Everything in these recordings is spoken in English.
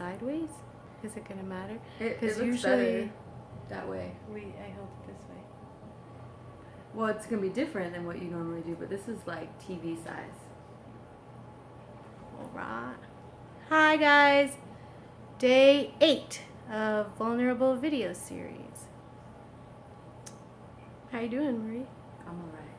sideways? Is it gonna matter? It looks better that way. I held it this way. Well, it's gonna be different than what you normally do, but this is like TV size. Alright. Hi guys! Day 8 of Vulnerable Video Series. How you doing, Marie? I'm alright.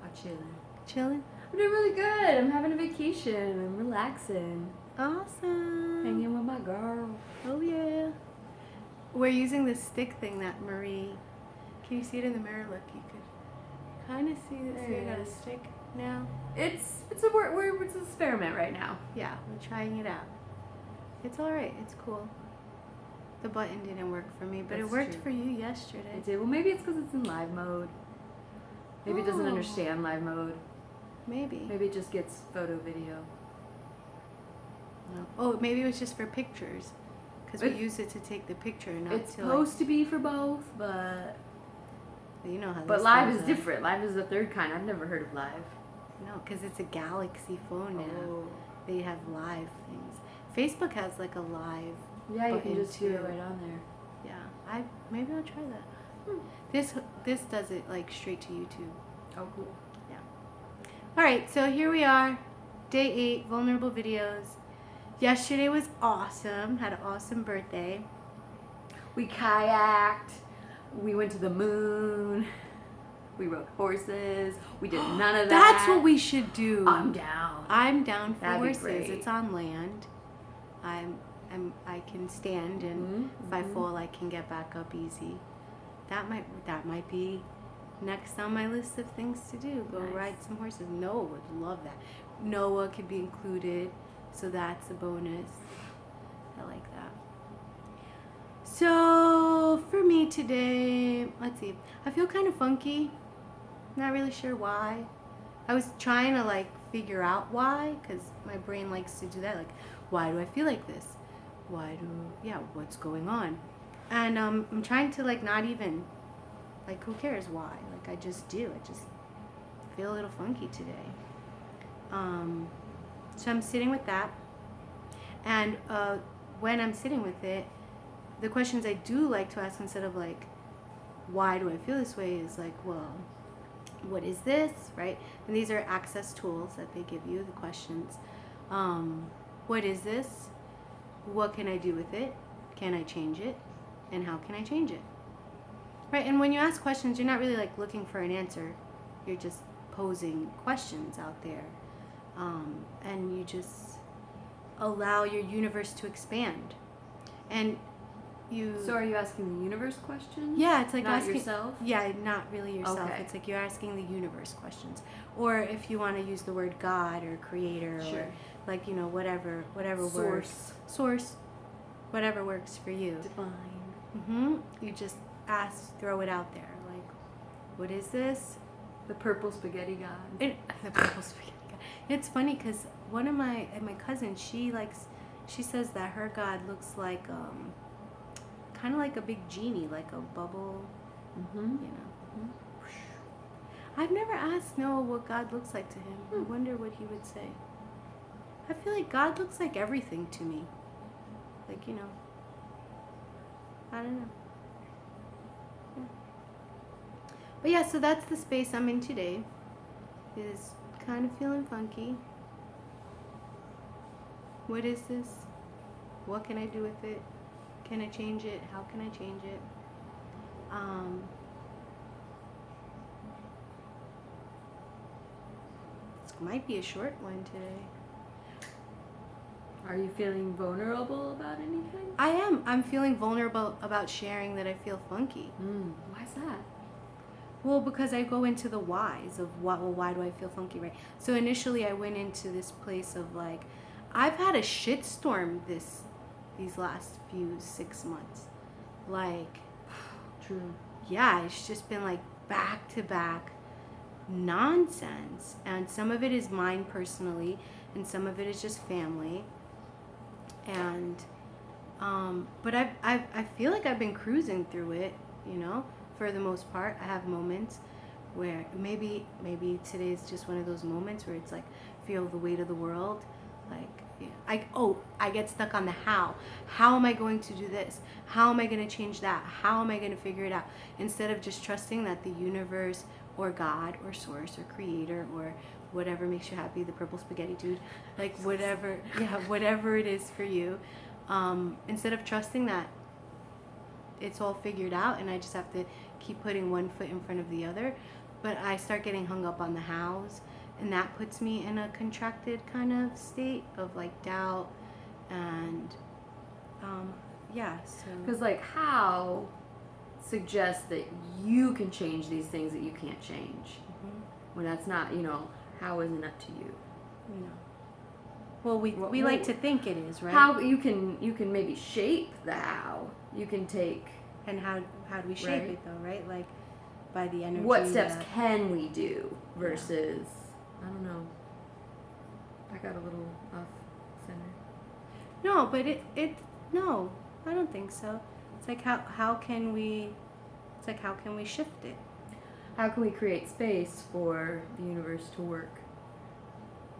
I'm chilling. Chilling? I'm doing really good. I'm having a vacation. I'm relaxing. Awesome. Hanging with my girl. Oh yeah. We're using this stick thing that Marie. Can you see it in the mirror? Look, you could kind of see this. I got a stick now. It's an experiment right now. Yeah, we're trying it out. It's all right. It's cool. The button didn't work for me, but it worked for you yesterday. It did. Well, maybe it's because it's in live mode. Maybe it doesn't understand live mode. Maybe. Maybe it just gets photo video. No. Oh, maybe it was just for pictures. Because we use it to take the picture, not to. It's supposed to be for both, but you know how. But live is different. Live is the third kind. I've never heard of live. No, because it's a Galaxy phone now. Oh. They have live things. Facebook has like a live. Yeah, you can just do it right on there. Yeah, maybe I'll try that. This does it like straight to YouTube. Oh, cool. Yeah. All right, so here we are, day 8, vulnerable videos. Yesterday was awesome. Had an awesome birthday. We kayaked. We went to the moon. We rode horses. We did none of that. That's what we should do. I'm down. I'm down for That'd be horses. great. It's on land. I can stand, and if I fall, I can get back up easy. That might be next on my list of things to do. Go ride some horses. Noah would love that. Noah could be included, so that's a bonus. I like that. So for me today, let's see. I feel kind of funky. Not really sure why. I was trying to like figure out why, because my brain likes to do that. Like, why do I feel like this? What's going on? And I'm trying to like not even, like, who cares why? Like, I just do. I just feel a little funky today. So I'm sitting with that. And when I'm sitting with it, the questions I do like to ask instead of like, why do I feel this way, is like, well, what is this, right? And these are access tools that they give you, the questions. What is this? What can I do with it? Can I change it? And how can I change it? Right, and when you ask questions, you're not really like looking for an answer. You're just posing questions out there. And you just allow your universe to expand. And So are you asking the universe questions? Yeah, it's like not asking yourself. Yeah, not really yourself. Okay. It's like you're asking the universe questions, or if you want to use the word God or Creator, or like, you know, whatever source, whatever works for you. Divine. You just throw it out there. Like, what is this? The purple spaghetti god. The purple spaghetti God. It's funny because one of my cousins, she says that her God looks like kind of like a big genie, like a bubble, you know. I've never asked Noah what God looks like to him. I wonder what he would say. I feel like God looks like everything to me. Like, you know, I don't know. Yeah. But yeah, so that's the space I'm in today. Is kind of feeling funky. What is this? What can I do with it? Can I change it? How can I change it? This might be a short one today. Are you feeling vulnerable about anything? I am. I'm feeling vulnerable about sharing that I feel funky. Why is that? Well, because I go into the whys of why do I feel funky, right? So initially I went into this place of like, I've had a shitstorm these last 6 months. Like, True. Yeah, it's just been like back to back nonsense. And some of it is mine personally, and some of it is just family. And but I feel like I've been cruising through it, you know, for the most part. I have moments where maybe today's just one of those moments where it's like feel the weight of the world. Like, yeah. I get stuck on the how. How am I going to do this? How am I going to change that? How am I going to figure it out? Instead of just trusting that the universe or God or source or creator or whatever makes you happy, the purple spaghetti dude, like whatever, yeah, whatever it is for you, instead of trusting that it's all figured out and I just have to keep putting one foot in front of the other, but I start getting hung up on the hows, and that puts me in a contracted kind of state of like doubt and yeah. So Because like how suggests that you can change these things that you can't change, when that's not, how isn't up to you. Well, we like to think it is, right? How you can maybe shape the how. You can take, and how do we shape right? it though, right? Like by the energy. What steps can we do versus I don't know. I got a little off center. No, but no, I don't think so. It's like how can we shift it? How can we create space for the universe to work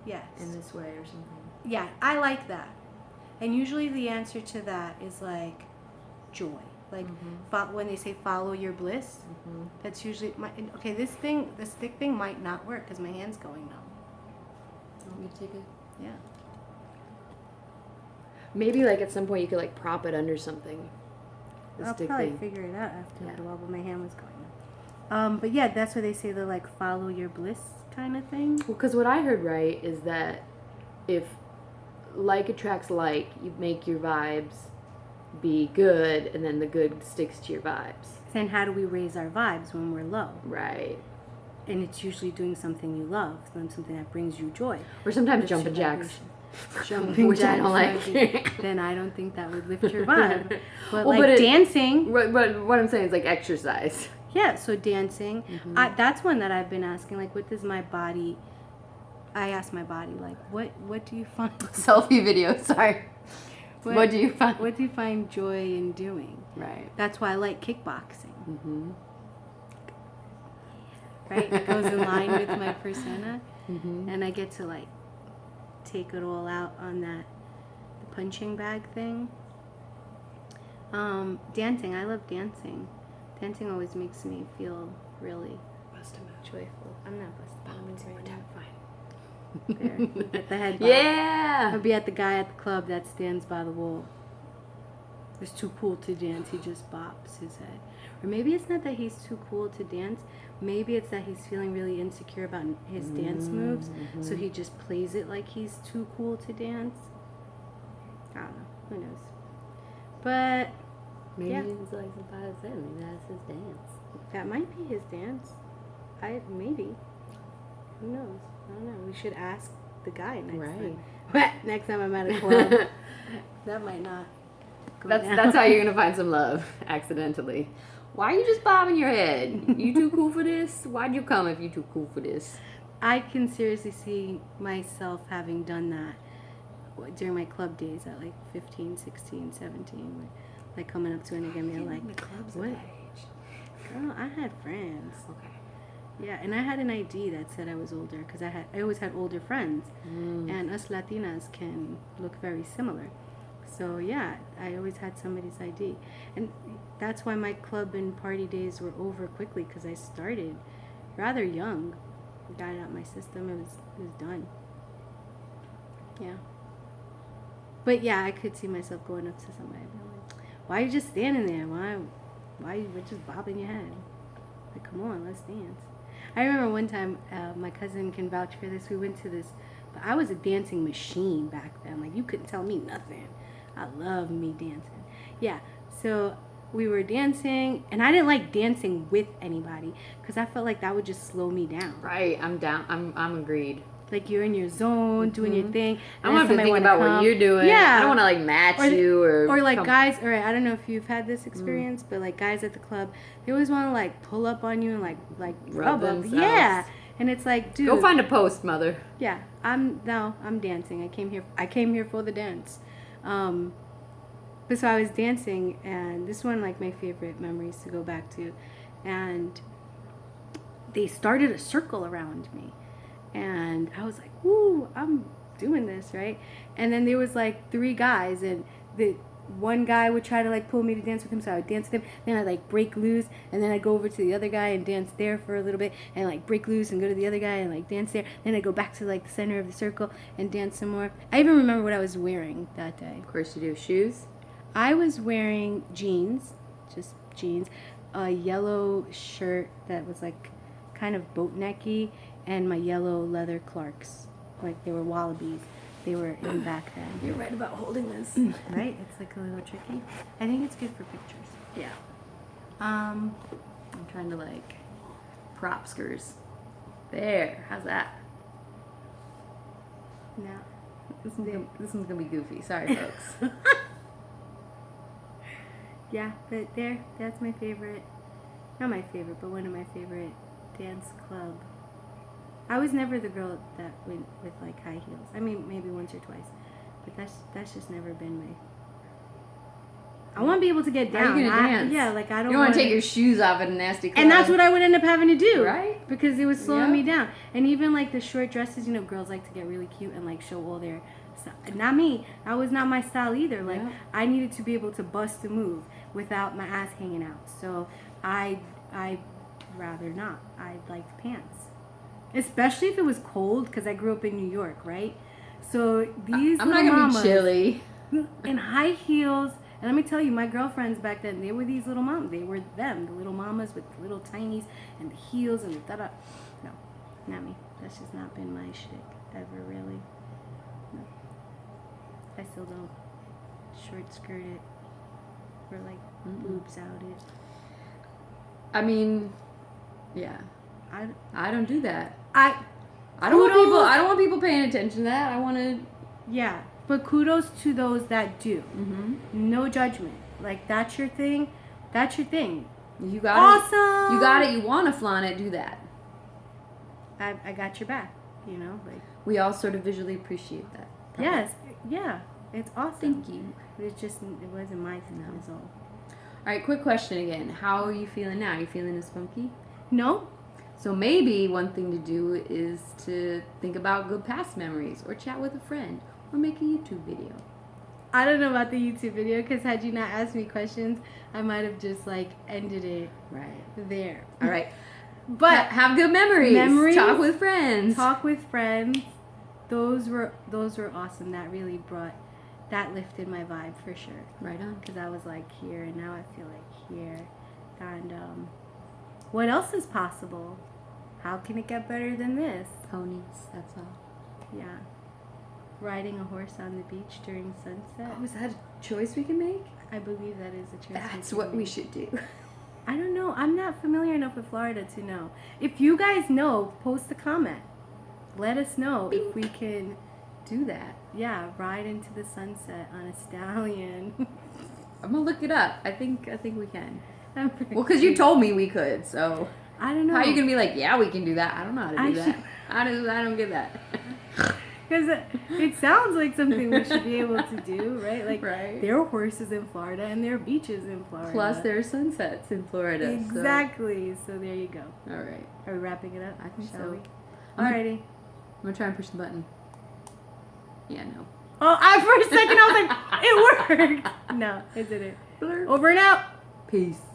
Yes. in this way or something? Yeah, I like that. And usually the answer to that is like joy. Like when they say follow your bliss, that's usually this stick thing might not work because my hand's going numb. Want me to take it? Yeah. Maybe like at some point you could like prop it under something. I'll probably figure it out after a while, but my hand was going numb. But yeah, that's why they say the like follow your bliss kind of thing. Well, because what I heard right is that if like attracts like, you make your vibes be good, and then the good sticks to your vibes. Then how do we raise our vibes when we're low? Right. And it's usually doing something you love, something that brings you joy. Or sometimes jumping jacks. Jumping which jacks, I don't like. Then I don't think that would lift your vibe. But well, like dancing. But what I'm saying is like exercise. Yeah, so dancing. That's one that I've been asking. Like, what does my body? I ask my body, like, what do you find? Selfie video. Sorry. What do you find? What do you find joy in doing? Right. That's why I like kickboxing. Right? It goes in line with my persona, and I get to like take it all out on the punching bag thing. Dancing. I love dancing. Dancing always makes me feel really joyful. I'm not busting. I'm fine. There, at the head bar. Yeah. I'll be at the guy at the club that stands by the wall. He's too cool to dance. He just bops his head. Or maybe it's not that he's too cool to dance. Maybe it's that he's feeling really insecure about his dance moves. So he just plays it like he's too cool to dance. I don't know. Who knows? But maybe it's like somebody said, maybe that's his dance. That might be his dance. Maybe. Who knows? I don't know. We should ask the guy next time. Next time I'm at a club. That might not. That's how you're gonna find some love accidentally. Why are you just bobbing your head? You too cool for this? Why'd you come if you too cool for this? I can seriously see myself having done that during my club days at like 15, 16, 17. Like coming up to an again, they're like, "What? Girl, I had friends." Okay. Yeah, and I had an ID that said I was older because I always had older friends, and us Latinas can look very similar. So yeah, I always had somebody's ID, and that's why my club and party days were over quickly because I started rather young. Got it out my system. It was done. Yeah. But yeah, I could see myself going up to somebody and being like, "Why are you just standing there? Why you just bobbing your head? Like, come on, let's dance." I remember one time, my cousin can vouch for this. We went to this, but I was a dancing machine back then. Like, you couldn't tell me nothing. I love me dancing. Yeah, so we were dancing, and I didn't like dancing with anybody because I felt like that would just slow me down. Right, I'm down. I'm agreed. Like, you're in your zone, doing your thing. I don't have to think about what you're doing. Yeah. I don't want to like match you or like guys. All right, I don't know if you've had this experience, but like guys at the club, they always want to like pull up on you and like rub up. Yeah, and it's like, dude, go find a post, mother. Yeah, I'm dancing. I came here for the dance. But so I was dancing, and this is one of like my favorite memories to go back to, and they started a circle around me. And I was like, "Woo, I'm doing this, right? And then there was like 3 guys, and the one guy would try to like pull me to dance with him, so I would dance with him. Then I'd like break loose, and then I'd go over to the other guy and dance there for a little bit, and like break loose and go to the other guy and like dance there. Then I'd go back to like the center of the circle and dance some more. I even remember what I was wearing that day. Of course you do. Shoes? I was wearing jeans, just jeans, a yellow shirt that was like kind of boat necky, and my yellow leather Clarks. Like they were wallabies. They were in back then. You're right about holding this. Right? It's like a little tricky. I think it's good for pictures. Yeah. I'm trying to like prop skers. There. How's that? Now, This one's gonna be goofy. Sorry, folks. yeah, but that's my favorite. Not my favorite, but one of my favorite dance club. I was never the girl that went with like high heels. I mean, maybe once or twice, but that's just never been my. I want to be able to get down. How are you gonna dance? Yeah, like I don't. You don't want to take your shoes off at a nasty club. And that's what I would end up having to do, right? Because it was slowing Yep. me down. And even like the short dresses, you know, girls like to get really cute and like show all their stuff. Not me. That was not my style either. Like Yeah. I needed to be able to bust a move without my ass hanging out. So I rather not. I liked pants. Especially if it was cold, because I grew up in New York, right? So these I'm not gonna mamas be chilly. in high heels, and let me tell you, my girlfriends back then, they were these little moms. They were them, the little mamas with the little tinies and the heels and the da-da. No, not me. That's just not been my shtick ever, really. No. I still don't short skirt it or like boobs out it. I mean, yeah. I don't do that. I don't want people paying attention to that. I want to. Yeah, but kudos to those that do. Mm-hmm. No judgment. Like that's your thing. That's your thing. You got Awesome. it. You got it. You want to flaunt it. Do that. I got your back. You know, like We all sort of visually appreciate that. yes, yeah, it's awesome. Thank you. It wasn't my thing. That was all. All right, quick question again. How are you feeling now? Are you feeling as funky? No. So maybe one thing to do is to think about good past memories, or chat with a friend, or make a YouTube video. I don't know about the YouTube video, because had you not asked me questions, I might have just like ended it Right. there. All right. But have good memories. Talk with friends. Talk with friends. Those were awesome. That lifted my vibe for sure. Right on. Because I was like here, and now I feel like here. And what else is possible? How can it get better than this? Ponies. That's all. Yeah. Riding a horse on the beach during sunset. Oh, is that a choice we can make? I believe that is a choice. That's what we should do. I don't know. I'm not familiar enough with Florida to know. If you guys know, post a comment. Let us know if we can do that. Yeah, ride into the sunset on a stallion. I'm gonna look it up. I think we can. I'm pretty Well, because you told me we could, so I don't know. how are you gonna be like, yeah, we can do that? I don't know how to do I that. I don't get that. Because it sounds like something we should be able to do, right? Like Right. there are horses in Florida and there are beaches in Florida. Plus, there are sunsets in Florida. Exactly. So there you go. So. All right. Are we wrapping it up? I think Shall so. we? I'm Alrighty. gonna try and push the button. Yeah, no. Oh, for a second I was like, it worked. No, it didn't. Blur. Over and out. Peace.